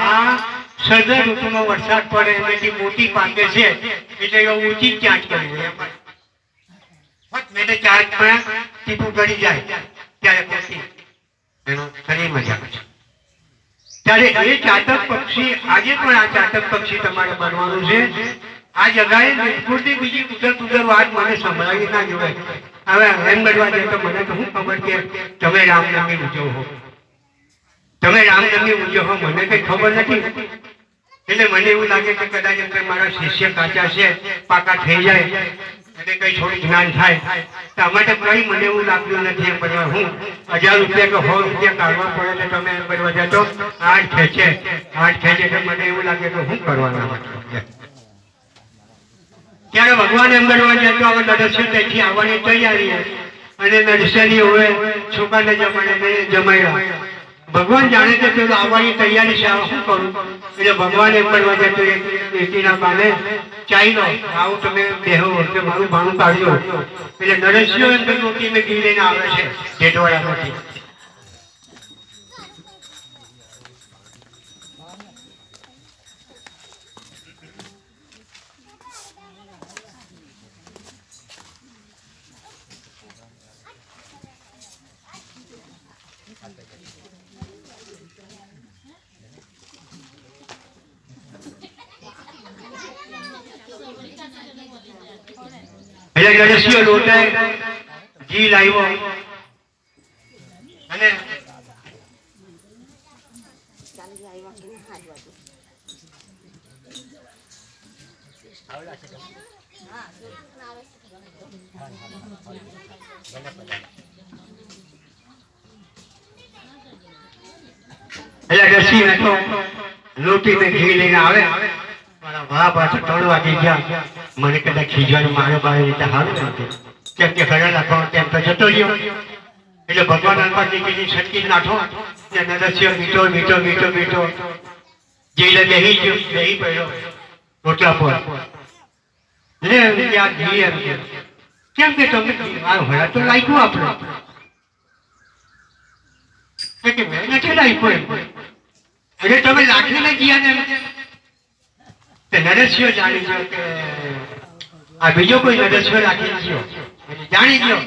આ સર્જન ઋતુનો વરસાદ પડે એમાંથી મોટી પાકે છે એટલે ઊંચી ચાંચ કરવી મેં ચાંચ પર ટીપું ગળી જાય ત્યારે પછી એનો શરીર મજા આવે છે ત્યારે એ ચાતક પક્ષી આજે પણ આ ચાતક પક્ષી તમારે બનવાનું છે આ જગાએ નિષ્ફળતી બીજી ઉદર વાત મને સંભળાવી ના જોવાય હવે એમ બનવા જાય તો મને તો શું ખબર કે તમે રામનવમી ઉજવો તમે રામનવમી ઉજવો મને કઈ ખબર નથી એટલે મને એવું લાગે કે કદાચ મારા શિષ્ય કાચા છે પાકા થઈ જાય અને કઈ થોડું જ્ઞાન થાય તો અમારે કઈ મને એવું લાગતું નથી એમ બનવા હું 1000 રૂપિયા કે 100 રૂપિયા કાઢવા પડે તો તમે એમ બનવા જતો આઠ ખેંચે તો મને એવું લાગે કે હું કરવાના ત્યારે ભગવાન એમ બનવા જતો હવે નરસિંહ ત્યાંથી આવવાની તૈયારી અને નરસિંહની હોય છોકરાને જમાડ્યા ભગવાન જાણે છે પેલું આવવાની તૈયારી છે શું કરું એટલે ભગવાન એમ બનવા જતો એટીના બાને ચાઈ લો આવું તમે બેહો કે મારું ભાણું કાઢ્યો એટલે નરસિંહ એમ કહ્યું મેં ઘી લઈને આવે છે જેઠવાડામાંથી એટલે નરસિંહ લોટાએ ઘી લાવ્યો અને નરસિંહ તો લોટી ને ઘી લઈને આવે વાહ પાછું 3 વાગી ગયા મને કદાચ ખીજવાનું મારો બારે રીતે સારું નથી કેમ કે ઘરે નાખવા તેમ તો જતો રહ્યો એટલે ભગવાન હનુમાનજી છટકી નાખો ને નરસિંહ મીઠો જેલે બેહી પડ્યો રોટલા પર લે ત્યાં ઘી એમ કેમ કે તમે હળા તો લાગ્યું આપણે કે મેં નથી લાગ્યું એટલે તમે લાખીને ગયા ને નરસિંહ જાણી ગયો કે આ બીજો કોઈ નરસિંહ રાખી ગયો જાણી ગયો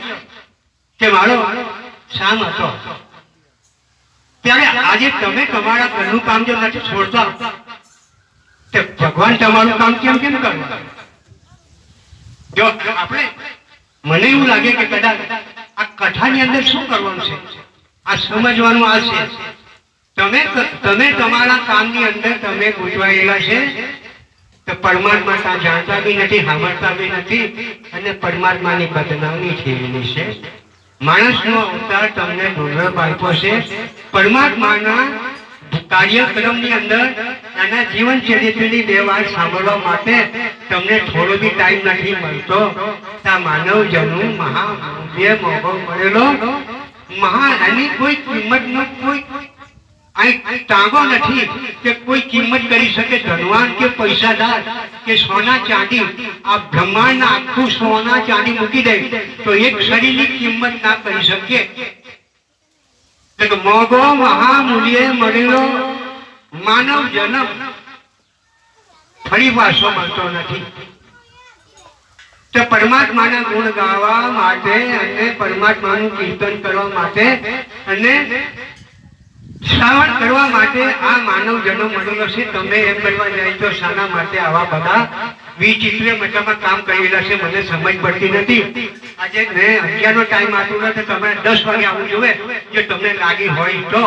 કે મારો શામ હતો ત્યારે આજે તમે તમારા ઘરનું કામ જો નથી છોડતા તો ભગવાન તમારું કામ કેમ કરવા જો આપણે મને એવું લાગે કે કદાચ આ કથાની અંદર શું કરવાનું છે આ સમજવાનું આ છે તમે તમારા કામની અંદર તમે ગૂંચવાયેલા છે તો પરમાત્મા ત્યાં જાણતા બી નથી સાંભળતા બી નથી અને પરમાત્માની બદનામી થયેલી છે માણસનો અવતાર તમને દુર્લભ આપ્યો છે પરમાત્માના કાર્યક્રમની અંદર એના જીવન ચરિત્રની 2 વાત સાંભળવા માટે તમને થોડો બી ટાઈમ નથી મળતો ત્યાં માનવ જન્મ મહામૂલ્ય મોભો મળેલો એની કોઈ કિંમતનો કોઈ ટાંગો નથી કે કોઈ કિંમત કરી શકે ધનવાન કે પૈસાદાર કે સોના ચાંદી આ બ્રહ્માંડ આખું સોના ચાંદી મૂકી દે તો એક શરીરની કિંમત ના કરી શકે મોગો મહામૂલ્યે મળેલો માનવ જન્મ ફરી પાછો મળતો નથી તો પરમાત્માના ગુણ ગાવા માટે અને પરમાત્માનું કીર્તન કરવા માટે અને શ્રાવણ કરવા માટે આ માનવ જન્મ મળેલો છે તમે એમ કરવા જાય તો શાના માટે આવા બધા વિચિત્ર મતલબમાં કામ કરેલા છે મને સમજ પડતી નથી આજે મેં 11 નો ટાઈમ આપ્યો તો તમારે 10 વાગે આવવું જોઈએ જો તમને લાગી હોય તો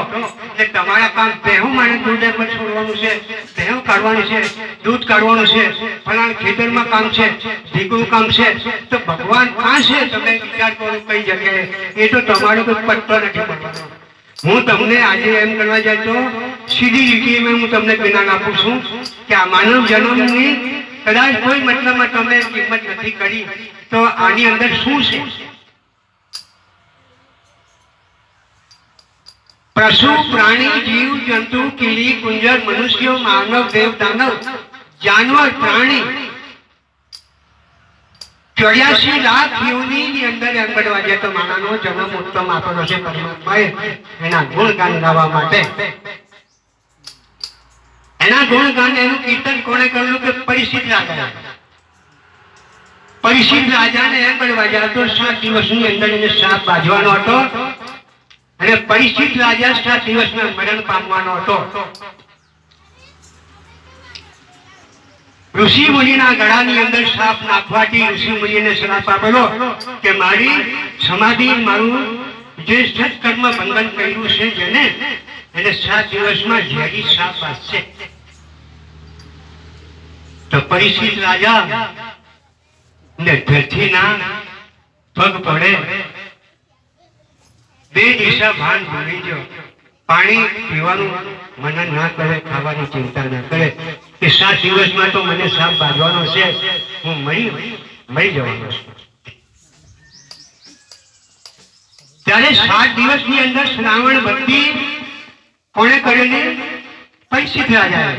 એટલે તમારા કામ પહેવું મારે દૂધ પર છોડવાનું છે પહેવું કાઢવાનું છે દૂધ કાઢવાનું છે ફલાણ ખેતરમાં કામ છે ઢીકું કામ છે તો ભગવાન ક્યાં છે તમે વિચાર કરો કઈ જગ્યાએ એ તો તમારો કોઈ પત્તો નથી પડવાનો હું તમને આજે એમ કરવા જાય તો સીધી રીતેમાં હું તમને જ્ઞાન આપું છું કે આ માનવ જન્મની કદાચ કોઈ મતલબમાં તમે કિંમત નથી કરી તો આની અંદર શું છે પશુ પ્રાણી જીવ જંતુ કીડી કુંજર મનુષ્યો માનવ દેવ દાનવ જાનવર પ્રાણી 84 લાખ યોનિની અંદર એમ બનવા જાય તો માનવનો જન્મ ઉત્તમ આપેલો છે પરમાત્માએ એના ગુણગાન ગાવા માટે એના ગુણગાન એનું કીર્તન કોણે કરેલું કે પરીક્ષિત રાજા. પરીક્ષિત રાજાને એમ બળવા હતો 7 દિવસની અંદર એને સાપ બાજવાનો હતો અને પરીક્ષિત રાજા 7 દિવસમાં મરણ પામવાનો હતો. ઋષિ મુનિના ગળાની અંદર સાપ નાખવાથી ઋષિ મુનિને શ્રાપ આપેલો કે મારી સમાધિ મારું જે સત્કર્મ ભંગન કર્યું છે જેને એને 7 દિવસમાં ઝેરી સાપ વાગશે. તો પરીક્ષિત રાજા ને ધરતીના પગ પડે, 2 દિશા ભાન ભૂલી ગયો. પાણી પીવાનું મન ના કરે, ખાવાની ચિંતા ના કરે કે 7 દિવસમાં તો મને સાપ બાંધવાનો છે, હું મરી જવાનો છું. ત્યારે 7 દિવસની અંદર શ્રાવણ ભક્તિ કોણે કરેલી? પરીક્ષિત રાજાએ.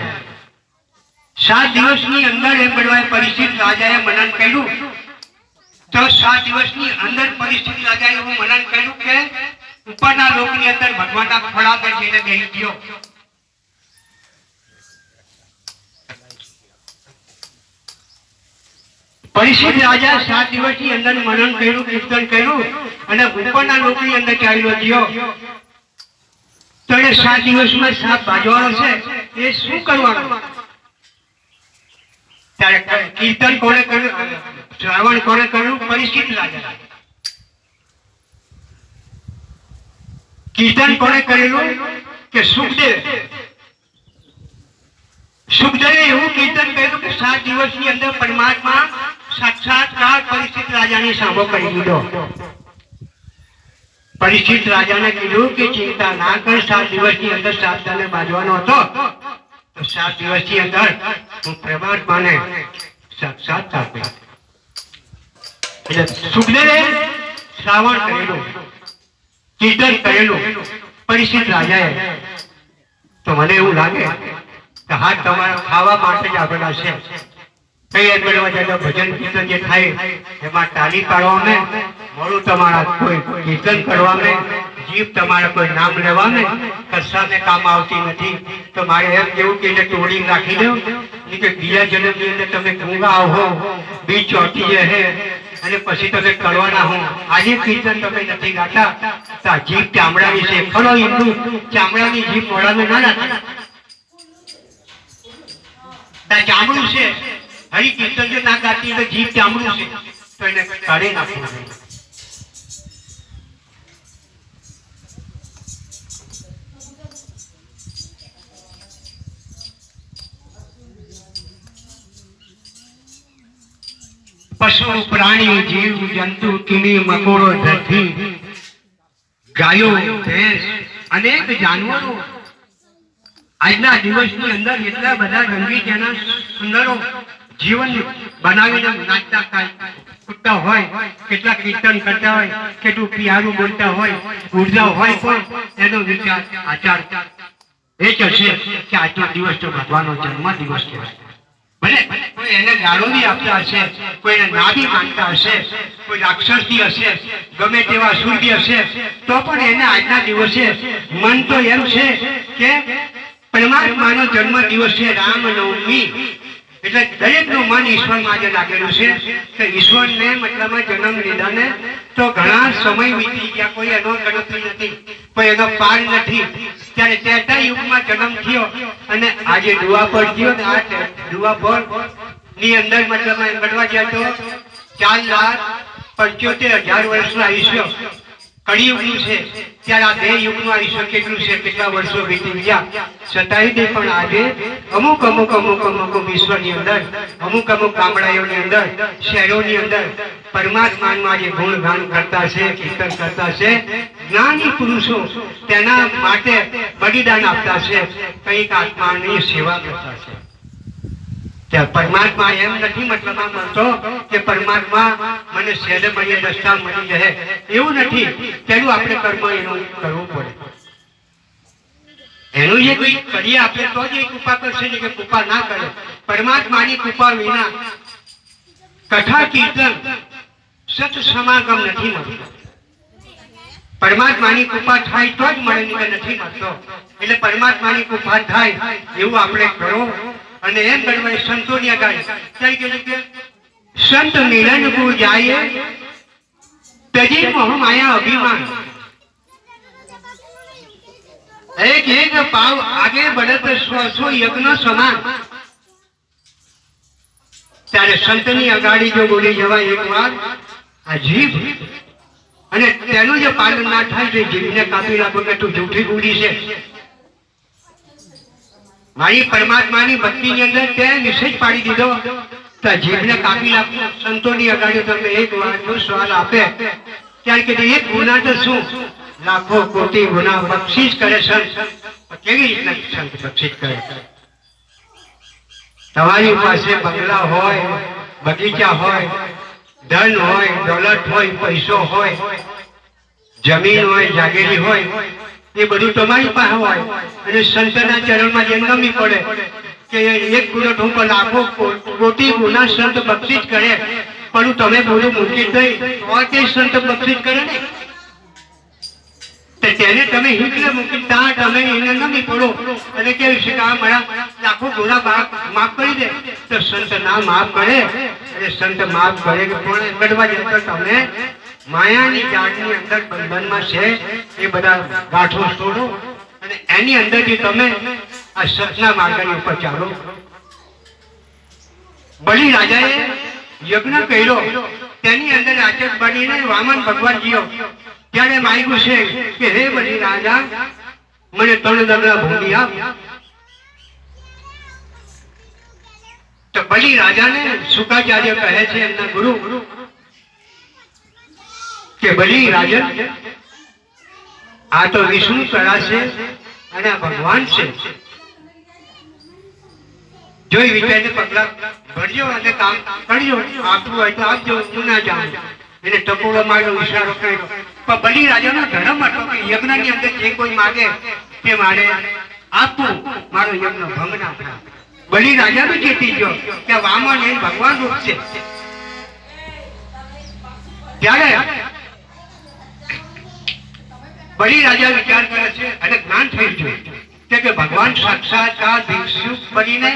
7 દિવસની અંદર એમ બળવાય પરીક્ષિત રાજાએ મનન કર્યું. તો 7 દિવસની અંદર પરીક્ષિત રાજાએ એવું મનન કર્યું કે ઉપરના લોકની અંદર ભગવાનના ખોળા પર જઈને બેસી ગયો. પરીક્ષિત રાજા 7 દિવસની અંદર મનન કર્યું, કીર્તન કર્યું અને ઉપરના લોકની અંદર ચાલ્યો ગયો. તો એ 7 દિવસમાં સાપ બાજવાનો છે, એ શું કરવાનું? ત્યારે કીર્તન કોણે કર્યું? શ્રાવણ કોણે કર્યું? પરીક્ષિત રાજા. કીર્તન કોણે કરેલું કે સુખદેવે એવું કીર્તન કર્યું કે 7 દિવસની અંદર પરમાત્મા સાક્ષાત્કાર પરીક્ષિત રાજાની સામો કરી દીધો. પરીક્ષિત રાજાને કીધું કે ચિંતા ના કર, 7 દિવસની અંદર સાપ તને બાંધવાનો હતો, તો 7 દિવસની અંદર હું પરમાત્માને સાક્ષાત આપી. એટલે સુખદેવે શ્રાવણ કરેલું, કીર્તન કરેલું પરીક્ષિત રાજાએ. તો મને એવું લાગે કે હાથ તમારા ખાવા માટે જ આપેલા છે. કઈ ભજન કીર્તન જે થાય એમાં તાલી પાડવામાં, મોડું તમારા કોઈ કીર્તન કરવામાં, જીભ તમારા કોઈ નામ લેવામાં કશાને કામ આવતી નથી. તો મારે એમ કેવું કે એને તોડી રાખી દો કે બીજા જન્મની અંદર તમે ગંગા હો, બીજ ચોટી હે અને પછી તમે કરવાના હો. આજે કીર્તન તમે નથી ગાતા તો આ જીભ ચામડાની છે. ખરો હિન્દુ ચામડાની જીભ મોડામાં ના રાખે, ચામડું છે. હરી કીર્તન જો ના ગાતી તો જીભ ચામડું છે, તો એને કાઢી નાખવું. પશુ પ્રાણી જીવ જંતુ કીડી મકોડો ધરતી ગાયો ભેંસ અનેક જાનવરો આજના દિવસની અંદર એટલા બધા રંગી જેના સુંદરો જીવન બનાવીને નાચતા ઉઠતા હોય, કેટલા કીર્તન કરતા હોય, કેટલું પિયારું બોલતા હોય, ઉર્જા હોય, પણ એનો વિચાર આચાર એ જ હશે કે આજનો દિવસ તો ભગવાનનો જન્મ દિવસ કહેવાય. ભલે કોઈ એને ગાળો બી આપતા હશે, કોઈને ના બી માનતા હશે, કોઈ રાક્ષસી હશે, ગમે તેવા અસુરી હશે, તો પણ એને આજના દિવસે મન તો એમ છે કે પરમાત્માનો જન્મ દિવસ છે, રામનવમી. એટલે દરેકનું મન ઈશ્વરમાં આજે લાગેલું છે કે ઈશ્વરને મતલબમાં જન્મ લીધાને તો ઘણા સમય વીતી ગયા, કોઈ એનો ગણતરી નથી, કોઈ એનો પાર નથી. ત્યારે ત્રેતા યુગમાં જન્મ થયો અને આજે દુઆપર થયો ને આ દુઆપર ની અંદર મતલબમાં ગણવા ગયા તો 4,75,000 વર્ષનું આયુષ્ય કળિયુગનું છે. ત્યારે આ 2 યુગનું આયુષ્ય કેટલું છે, કેટલા વર્ષો વીતી ગયા, છતાંય પણ આજે અમુક વિશ્વની અંદર, અમુક ગામડાઓની અંદર, શહેરોની અંદર પરમાત્માનું આજે ગુણગાન કરતા છે, કીર્તન કરતા છે. જ્ઞાની પુરુષો તેના માટે બલિદાન આપતા છે, કંઈક આત્માની સેવા કરતા છે. પરમાત્મા એમ નથી મતલબમાં મળતો કે પરમાત્મા મને સહેલે મળીએ રસ્તા મળી રહે, એવું નથી. તેનું આપણે કર્મ એનું કરવું પડે. એનું જે કોઈ કરીએ આપણે તો જ એ કૃપા કરશે ને, કે કૃપા ના કરે. પરમાત્માની કૃપા વિના કથા કીર્તન સત સમાગમ નથી મળતો. પરમાત્માની કૃપા થાય તો જ મળે, નહીં નથી મળતો. એટલે પરમાત્માની કૃપા થાય એવું આપણે કરો. અને એમ ગણવાય સંતોની આગળ કે સંત મિલન કો જાય તજી મોહ માયા અભિમાન, એક એક પાવ આગે बढ़त 100 યજ્ઞ સમાન. ત્યારે સંતની અગાડી જો બોલી જવાય એક વાર આ જીભ, અને તેનું જે પાલન ના થાય તો જીભને કાપી નાખો કે તું જૂઠી બોલી છે. મારી પરમાત્માની ભક્તિની અંદર તે નિષેધ પાડી દીધો તો જીભને કાપી નાખો. સંતોની અગાડી તમને એક વારનો સવાલ આપે ત્યારે કે એક ગુના તો શું, લાખો કોટી ગુના બક્ષિસ કરે સંત. કેવી રીતના સંત બક્ષિસ કરે? તમારી પાસે બંગલા હોય, બગીચા હોય, ધન હોય, દોલત હોય, પૈસો હોય, જમીન હોય, જાગેરી હોય, એ બધું તમારી પાસે હોય અને સંતના ચરણમાં જેમ નમી પડે કે એક ગુનો ઠોકો લાખો કોટી ગુના સંત બક્ષિસ કરે, પણ તમે બોલું મૂકી દઈ તો તે સંત બક્ષિસ કરે ને, તેને તમે હિંકલે મૂકી ત્યાં તમે એને નમી પડો અને કેવું છે કે આ મારા લાખો ગુના માફ કરી દે, તો સંત ના માફ કરે. અને સંત માફ કરે કે પણ કરવા જતા તમે માયાની જાળની અંદર બંધનમાં છે એ બધા ગાંઠો છોડો અને એની અંદરથી તમે આ સતના માર્ગની ઉપર ચાલો. બલિ રાજાએ યજ્ઞ કર્યો, તેની અંદર આચક બનીને વામન ભગવાન જીઓ ત્યારે માગ્યું છે કે હે બલિ રાજા મને 3 ડગલા ભૂમિ આપ. તો બલિ રાજાને શુકાચાર્ય કહે છે એમના ગુરુ કે બલિ રાજન આ તો વિષ્ણુ કળા છે અને આ ભગવાન છે, જોઈ વિચારને પગલા ભરજો અને કામ કરજો, આપવું હોય તો આપજો, હું ના જાઉં. એને ટપોડો માર્યો, ઈશારો કર્યો. પણ બલિ રાજાનો ધર્મ હતો કે યજ્ઞની અંદર જે કોઈ માગે તે મારે આપવું, મારો યજ્ઞ ભંગ ના થાય. બલિ રાજા તો ચેતી ગયો કે વામન એ ભગવાન રૂપ છે. ત્યારે બલિ રાજા વિચાર કરે છે અને જ્ઞાન થઈ ગયું કે ભગવાન સાક્ષાત્કાર ભિક્ષુક બનીને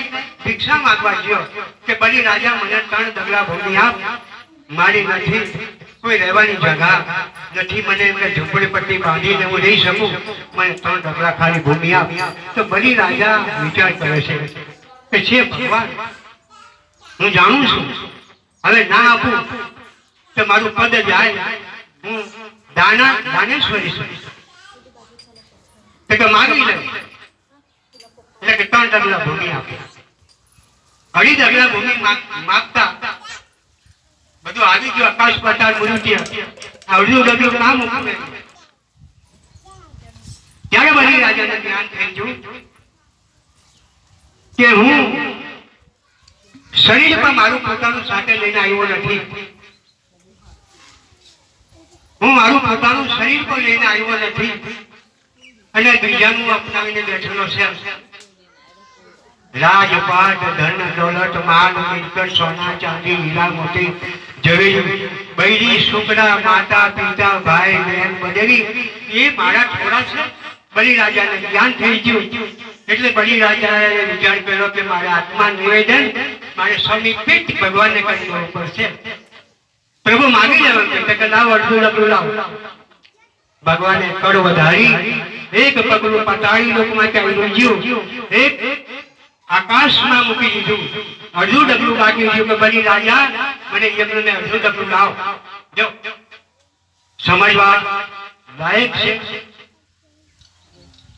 ભિક્ષા માંગવા ગયો કે બલિ રાજા મને 3 ડગલા ભૂમિ આપ, મારી નથી કોઈ રહેવાની જગા નથી, મને એમને ઝૂંપડીપટ્ટી બાંધીને હું રહી શકું, મને 3 ડગલા ખાલી ભૂમિ આપ. તો બલિ રાજા વિચાર કરે છે કે છે ભગવાન હું જાણું છું, હવે ના આપું તો મારું પદ જાય, હું દાનેશ્વરી છું, કે માગી લે. એટલે કે 3 ડગલા ભૂમિ આપે. 2.5 ડગલા ભૂમિ માગતા બધું આવી ગયું, આકાશ પાતાળ મૃત્યુ, અડધું ડગલું કામ મૂકે. ત્યારે બલિ રાજાને જ્ઞાન થઈ ગયું કે હું શરીર પર મારું પોતાનું સાથે લઈને આવ્યો નથી, હું મારું પોતાનું શરીર પર લઈને આવ્યો નથી અને બીજાનું અપનાવીને બેઠેલો છે. રાજપાટ, ધન, દોલત, માલ, મિલકત, સોના, ચાંદી, હીરા, મોતી, જવેરી, બૈરી, સુકડા, માતા, પિતા, ભાઈ, બહેન વગેરે એ મારા થોડા છે. બલિ રાજાને જ્ઞાન થઈ ગયું એટલે બલિ રાજાએ વિચાર કર્યો કે મારે આત્મા નિવેદન મારે સમીપિત ભગવાનને કરી દેવું પડશે. પ્રભુ માગી લેવા કે લાવ અડધું ડગલું લાવ. ભગવાને કડ વધારી એક પગલું પાતાળી લોકમાં ચાલ્યું ગયું, એક આકાશમાં મૂકી દીધું, અડધું ડગલું બાકી ગયું કે બલિ રાજા મને યજ્ઞને અડધું ડગલું લાવ. જો સમજવા લાયક છે.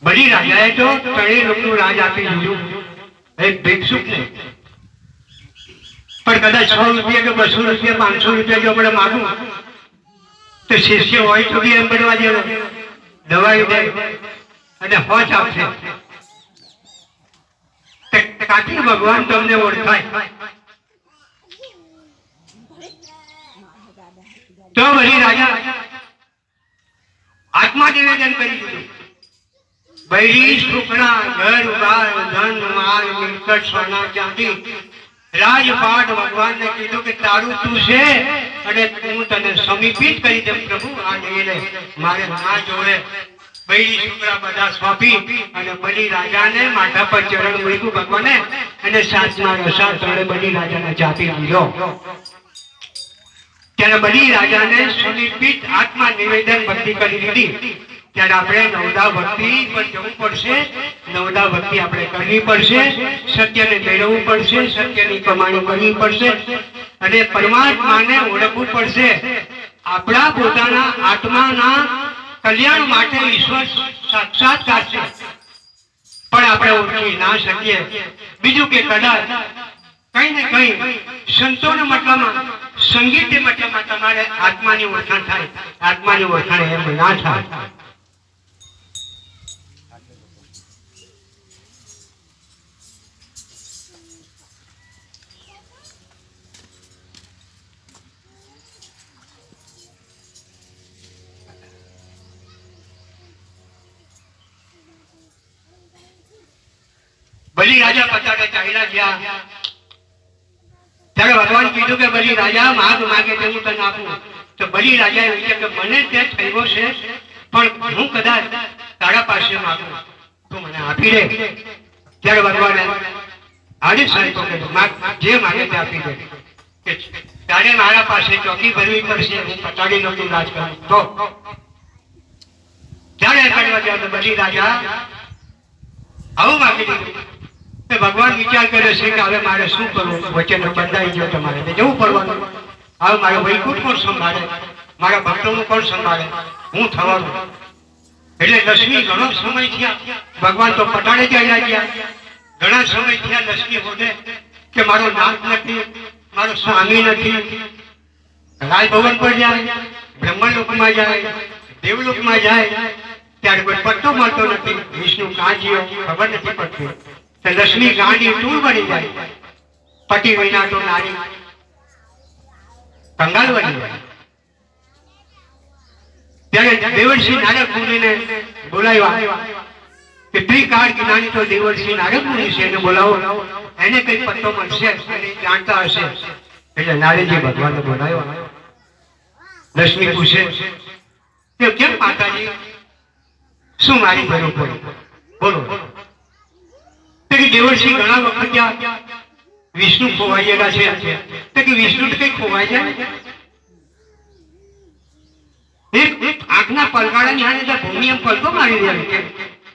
બલિ રાજાએ તો 3 લોકનું રાજ આપી દીધું એક ભિક્ષુકને. પણ કદાચ 100 રૂપિયા કે 200 રૂપિયા 500 રૂપિયા જો આપણે માગું તો શિષ્ય હોય તો બી એમ બનવા જેવો દવાઈ દે અને હોચ આપશે. કાથી ભગવાન તમને ઓળખાય? તો બલિ રાજા આત્મા નિવેદન કરી દીધું. બૈરી, સુકડા, ઘર બાર, ધન, માલ, મિલકત, સોના, ચાંદી, રાજપાટ ભગવાનને કીધું કે તારું તું છે અને હું તને સમીપિત કરી દઉં પ્રભુ આ લઈને મારે ના જોડે બૈરી છોકરા બધા સોંપી અને બલી રાજાને માથા પર ચરણ મૂક્યું ભગવાને અને સાતમા રસા તળે બલી રાજાને ચાપી દીધો. ત્યારે બલી રાજાને સમીપિત આત્મા નિવેદન ભક્તિ કરી દીધી. ત્યારે આપણે નવદા ભક્તિ પર જવું પડશે. નવદા ભક્તિ આપણે કરવી પડશે. સત્યને મેળવવું પડશે. સત્યની કમાણી કરવી પડશે અને પરમાત્માને ઓળખવું પડશે. આપણા પોતાના આત્માના કલ્યાણ માટે ઈશ્વર સાક્ષાત્કાર છે, પણ આપણે ઓળખી ના શકીએ. બીજું કે કદાચ કઈ ને કઈ સંતોના મતલબમાં સંગીત મતલબમાં તમારે આત્માની ઓળખાણ થાય. આત્માની ઓળખાણ એમ ના થાય. બલી રાજા પતાડે ચાલ્યા ગયા. ત્યારે ભગવાન કીધું કે બલી રાજા માગ માગે તે હું તને આપું. તો બલી રાજા એવું કે મને તે થયો છે, પણ હું કદાચ તારા પાસે માગું તું મને આપી દે. ત્યારે ભગવાને આજે સાહેબ જે માગે તે આપી દે. તારે મારા પાસે ચોકી ભરવી પડશે. હું પતાડી નહોતું રાજ કરું તો ત્યારે કરવા ગયા તો બલી રાજા આવું માગી દીધું. ભગવાન વિચાર કરે છે કે હવે મારે શું કરવું. વચન બંધાઈ ગયો તમારે જવું પડવાનું. હવે મારો વૈકુંઠ કોણ સંભાળે, મારા ભક્તોનું કોણ સંભાળે, હું થવાનું. એટલે લક્ષ્મી ઘણો સમય થયા ભગવાન તો પટાડે ચાલ્યા ગયા. ઘણા સમય થયા લક્ષ્મી બોલે કે મારો નાથ નથી, મારો સ્વામી નથી. રાજભવન પર જાય, બ્રહ્મલોકમાં જાય, દેવલોકમાં જાય, ત્યારે કોઈ પત્તો મળતો નથી. વિષ્ણુ કાં જીવો ખબર નથી પડતી. લક્ષ્મી ગાંડી ટૂર બની જાય. પતિ વિના તો નારી કંગાલ બની જાય. ત્યારે દેવર્ષિ નારદ મુનિને બોલાવ્યા કે ત્રિકાળ જ્ઞાની તો દેવર્ષિ નારદ મુનિ છે, એને બોલાવો, એને કઈ પત્તો મળશે, એને જાણતા હશે. એટલે નારદજી ભગવાનને બોલાવ્યા. લક્ષ્મી પૂછે કે કેમ માતાજી શું મારી જરૂર પડી, બોલો. દેવર્ષિ ઘણા વખત ત્યાં વિષ્ણુ ખોવાયેલા છે કે વિષ્ણુ કઈ ખોવાઈ જાય. એક આંખના પલકાળાની હારે ભૂમિ એમ પલકો મારી દે કે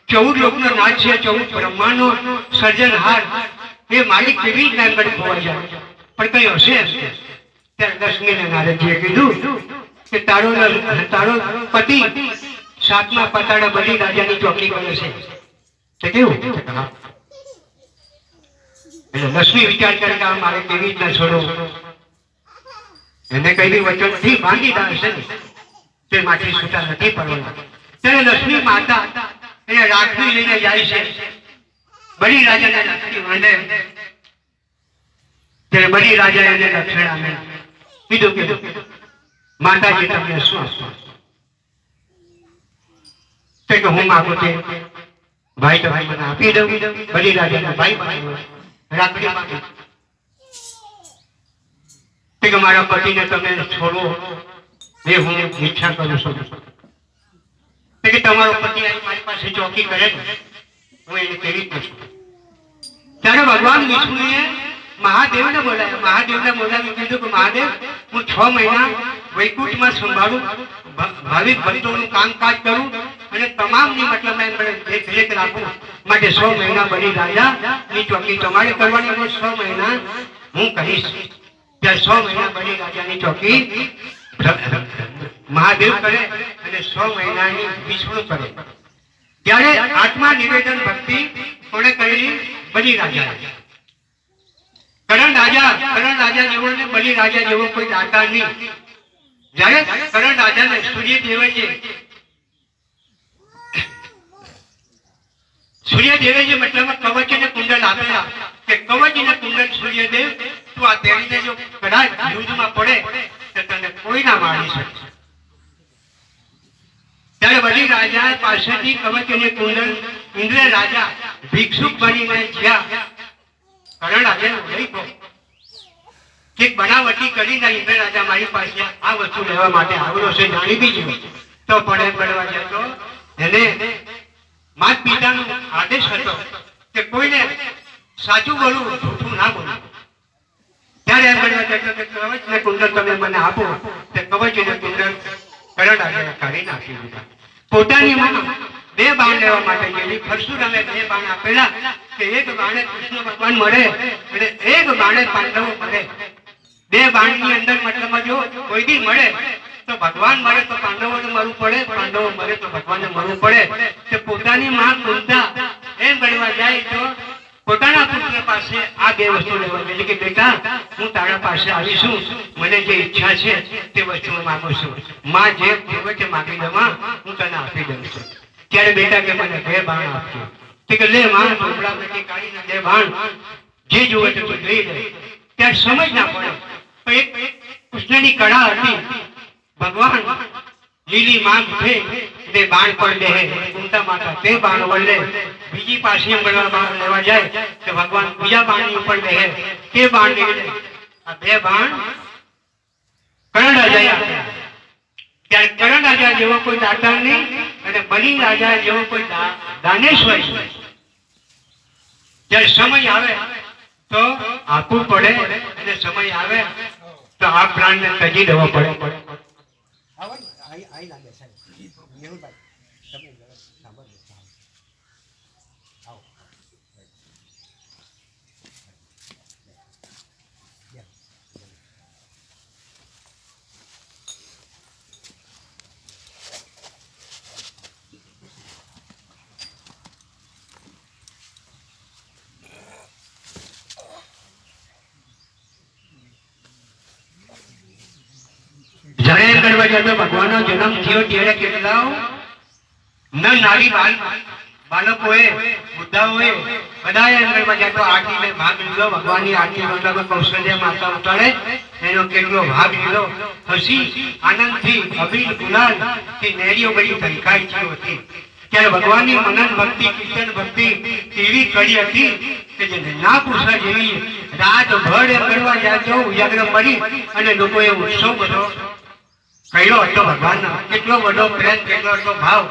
14 લોકનો નાથ છે, 14 બ્રહ્માંડનો સર્જનહાર, એ માલિક કેવી રીતના એમ કરી ખોવાઈ જાય. પણ કઈ હશે. ત્યારે લક્ષ્મીને નારદજીએ કીધું કે તારો પતિ સાતમા પતાડા બલી રાજાની ચોકી કરે છે. તે કેવું. એટલે લક્ષ્મી વિચાર કરે કે મારે કેવી રીતના છોડો. એને કઈ વચનથી બાંધીધા હશે ને તે માટે છૂટા નથી પડવાના. ત્યારે લક્ષ્મી માતા એને રાખડી લઈને જાય છે. બલી રાજાને રાખડી બાંધે. ત્યારે બલી રાજા એને દક્ષિણ આપે. કીધું કે માતાજી તમને શું આપવા. કે હું માગું છું ભાઈ તો ભાઈ મને આપી દઉં. બલી રાજાને ભાઈ બનાવ્યો. રાખડી માંગી કે મારા પતિને તમે છોડો એ હું ઈચ્છા કરું છું. કે તમારો પતિ મારી પાસે ચોકી કરે હું એને કેવી છું. ત્યારે ભગવાન વિષ્ણુએ મહાદેવને બોલાવ્યા. મહાદેવને બોલાવી કીધું કે મહાદેવ હું 6 મહિના વૈકુંઠમાં સંભાળું, ભાવિક ભક્તોનું કામકાજ કરું અને તમામની મતલબ દેખરેખ રાખું. માટે 6 મહિના બલી રાજાની ચોકી તમારે કરવાની, 6 મહિના હું કહીશ. ત્યારે 6 મહિના બલી રાજાની ચોકી મહાદેવ કરે અને 6 મહિનાની વિષ્ણુ કરે. ત્યારે આત્મા નિવેદન ભક્તિ કોણે કરેલી? બલી રાજા. કરણ રાજા જેવો ને બલી રાજા જેવો કોઈ દાતા નહીં. જ્યારે કરણ રાજાને સૂર્યદેવે જે મતલબ કવચ અને કુંડલ આપેલા કે કવચ અને કુંડલ સૂર્યદેવ તું આ તેડીને જો કદાચ યુદ્ધમાં પડે તો તને કોઈ ના મારી શકે. ત્યારે બલી રાજા પાસેથી કવચ અને કુંડલ ઇન્દ્ર રાજા ભિક્ષુક બનીને જ્યાં કરણ રાજાને લઈ ગયો એક બનાવટી કરીને ઇન્દ્ર રાજા મારી પાસે આ વસ્તુ લેવા માટે આવ્યો છે જાણી બીજું તો પણ એમ બનવા જતો એને માત પિતાનો આદેશ હતો કે કોઈને સાચું બોલવું જૂઠું ના બોલવું. ત્યારે એમ બનવા જતો કે કવચ ને કુંડળ તમે મને આપો તે કવચ ને કુંડળ કરડાને કાઢી નાખી દીધા. પોતાની માં બે બાણ લેવા માટે ગયેલી પરશુરામે બે બાણ આપેલા કે એક બાણે કૃષ્ણ ભગવાન મળે અને એક બાણે પાંડવો મળે. બે બાણની અંદર મતલબ જો કોઈ દી મળે તો ભગવાન મળે તો પાંડવોને મળવું પડે, પાંડવો મળે તો ભગવાનને મળવું પડે. તે પોતાની માં કુંતા એમ ગણવા જાય તો પોતાના પુત્ર પાસે આ બે વસ્તુ લેવા એટલે કે બેટા હું તારા પાસે આવીશું, મને જે ઈચ્છા છે તે વસ્તુ માંગુ છું, માં જે જોવે તે માંગી દઉં હું તને આપી દઉં છું. ત્યારે બેટા કે મને બે બાણ આપજો. તે કે લે માં ઢોકળામાંથી કાઢીને બે બાણ જે જોવે તે તું લઈ લે. ત્યારે સમજ ના પડે એક કૃષ્ણની કળા હતી, ભગવાન લીલી માંગ છે તે બાણ પણ દે કુંતા માતા તે બાણ વળે બીજી પાછી બાણ લેવા જાય તો ભગવાન બીજા બાણની ઉપર દે તે બાણ લઈ લે. આ બે બાણ કરણ રાજા ત્યારે કરણ રાજા જેવો કોઈ દાતા નહીં અને બલિ રાજા જેવો કોઈ દાનેશ્વર નહીં. જ્યારે સમય આવે તો આપવું પડે અને સમય આવે તો આ પ્રાણને તજી દેવો પડે. જ્યારે એમ કરવા જતો ભગવાનનો જન્મ થયો ત્યારે કેટલા નારી બાળકોએ બુદ્ધાઓએ બધા એમ કરવા જતો આરતીમાં ભાગ લીધો. ભગવાનની આરતી મતલબ કૌશલ્ય માતા ઉતારે એનો કેટલો ભાગ લીધો. હસી આનંદથી અબીલ ગુલાલ થી નેરીઓ બધી ધનકાઈ થઈ હતી. ત્યારે ભગવાનની મનન ભક્તિ કીર્તન ભક્તિ એવી કરી હતી કે જે ના પૂછવા જેવી. રાતભર એમ કરવા જતો ઉજાગર મળી અને લોકોએ ઉત્સવ બધો કર્યો હતો. ભગવાનનો કેટલો બધો પ્રેમ કેટલો બધો ભાવ.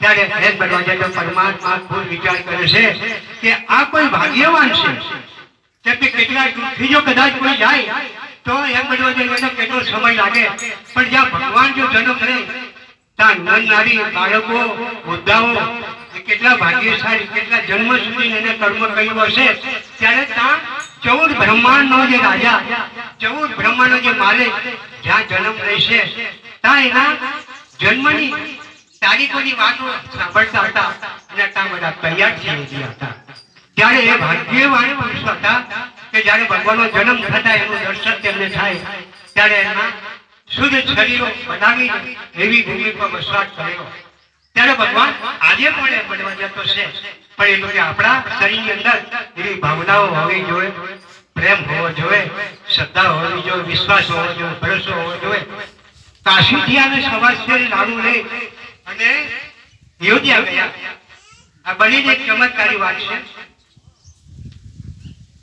ત્યારે પ્રેમ બનવા જતો પરમાત્મા ખૂબ વિચાર કરે છે કે આ કોઈ ભાગ્યવાન છે કે કેટલા દૂરથી જો કદાચ કોઈ જાય તો એમ બનવા જાય તો કેટલો સમય લાગે, પણ જ્યાં ભગવાન જો જન્મ લે ત્યાં નર નારી બાળકો વૃદ્ધાઓ કેટલા ભાગ્યશાળી કેટલા જન્મ સુધી એને કર્મ કર્યું હશે. ત્યારે ત્યાં 14 બ્રહ્માંડનો જે રાજા 14 બ્રહ્માંડનો જે માલિક જ્યાં જન્મ લેશે ત્યાં એના જન્મની તારીખોની વાતો સાંભળતા હતા અને ત્યાં બધા તૈયાર થઈ ગયા હતા. ત્યારે એ ભાગ્યવાન પુરુષ હતા કે જ્યારે ભગવાનનો જન્મ થતા એનું દર્શન તેમને થાય ત્યારે એના શુદ્ધ શરીરો બનાવી એવી ભૂમિ પર વસવાટ કર્યો. ત્યારે ભગવાન આજે પણ એ બનવા જતો છે, પણ એ તો કે આપણા શરીરની અંદર એવી ભાવનાઓ હોવી જોઈએ, પ્રેમ હોવો જોઈએ, શ્રદ્ધા હોવી જોઈએ, વિશ્વાસ હોવો જોઈએ, ભરોસો હોવો જોઈએ. કાશીથી આવે સવાસેરી લાડુ લઈ અને અયોધ્યા ગયા. આ બનીને એક ચમત્કારી વાત છે.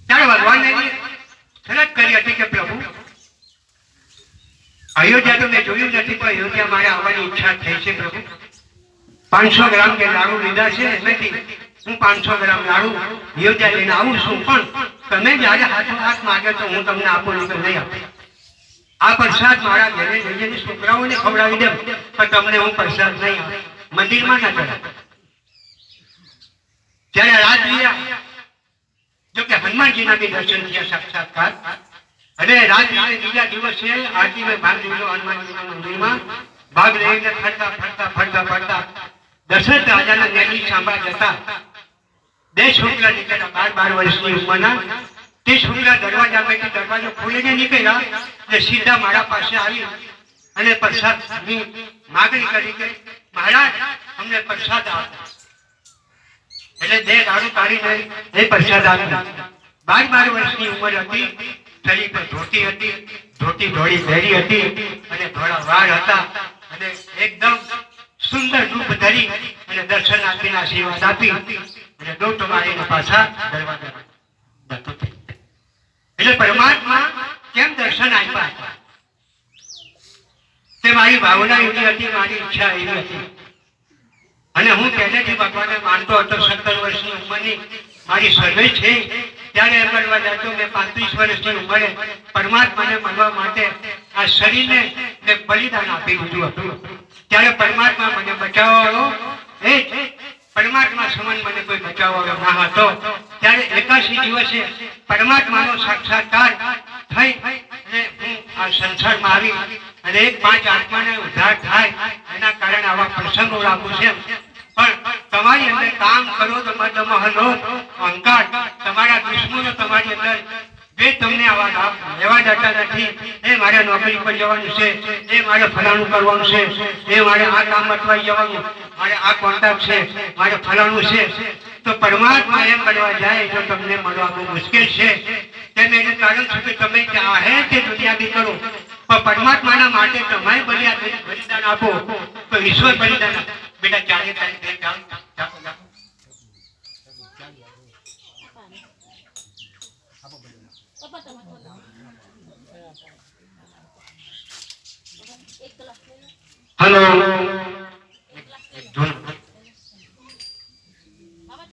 ત્યારે ભગવાને ફરજ કરી હતી કે પ્રભુ અયોધ્યા તો મેં જોયું નથી પણ અયોધ્યા મારે આવવાની ઈચ્છા થઈ છે. પ્રભુ 500 ગ્રામ કે લાડુ લીધા છે એમાંથી હું 500 ગ્રામ લાડુ અયોધ્યા લઈને આવું છું, પણ તમે જયારે હાથ માગે તો હું તમને આપું નહીં તો નહીં આપું. આ પ્રસાદ મારા ઘરે જઈને છોકરાઓને ખવડાવી દે પણ તમને હું પ્રસાદ નહીં આપું, મંદિરમાં ના ચડાવ. ત્યારે રાત જો કે હનુમાનજીના બી દર્શન થયા સાક્ષાત્કાર અને રાત્રિના બીજા દિવસે આરતીમાં ભાગ લીધો. હનુમાનજીના મંદિરમાં ભાગ લઈને ફરતા દશરથ રાજાના નેલી સાંભળા જતા બે છોકરા નીકળ્યા 12 વર્ષની ઉંમરના. તે છોકરા દરવાજો ખોલીને નીકળ્યા અને સીધા મારા પાસે આવી અને પ્રસાદની માગણી કરી કે મહારાજ અમને પ્રસાદ આપો. એટલે બે દારૂ કાઢીને એ પ્રસાદ આપ્યો. 12 વર્ષની ઉંમર હતી, શરીર પર ધોતી હતી, ધોતી ધોળી પહેરી હતી અને થોડા વાળ હતા અને એકદમ સુંદર રૂપ ધરી અને દર્શન આપીને આશીર્વાદ આપી અને દોટ મારીને પાછા દરવાજા. એટલે પરમાત્મા કેમ દર્શન ભાવના એવી હતી, મારી ઈચ્છા એવી હતી. અને હું પહેલેથી ભગવાનને માનતો હતો. 17 વર્ષની ઉંમરની મારી સર્વે છે ત્યારે એમ કરવા જતો મેં 35 વર્ષની ઉંમરે પરમાત્માને મળવા માટે આ શરીરને મેં બલિદાન આપી દીધું હતું. ત્યારે પરમાત્મા મને બચાવવાળો એ જ પરમાત્મા સમાન મને કોઈ બચાવવાળો ના હતો. ત્યારે 81 દિવસે પરમાત્માનો સાક્ષાત્કાર થઈ અને હું આ સંસારમાં આવી અને એક 5 આત્માને ઉદ્ધાર થાય એના કારણે આવા પ્રસંગો રાખું છે. પણ તમારી અંદર કામ કરો તો મહલો અહંકાર, તમારા દુશ્મનો તમારી અંદર જે તમને આવા લાભ લેવા જતા નથી. એ મારે નોકરી પર જવાનું છે, એ મારે ફલાણું કરવાનું છે, એ મારે આ કામ અટવાઈ જવાનું, મારે આ કોન્ટ્રાક્ટ છે, મારે ફલાણું છે. તો પરમાત્મા એમ કરવા જાય તો તમને મળવા બહુ મુશ્કેલ છે. તેમ એનું કારણ છે કે તમે ચાહે તે દુનિયાથી કરો પણ પરમાત્માના માટે તમે બલિદાન આપો તો ઈશ્વર બલિદાન આપો. બેટા ચાલે હેલો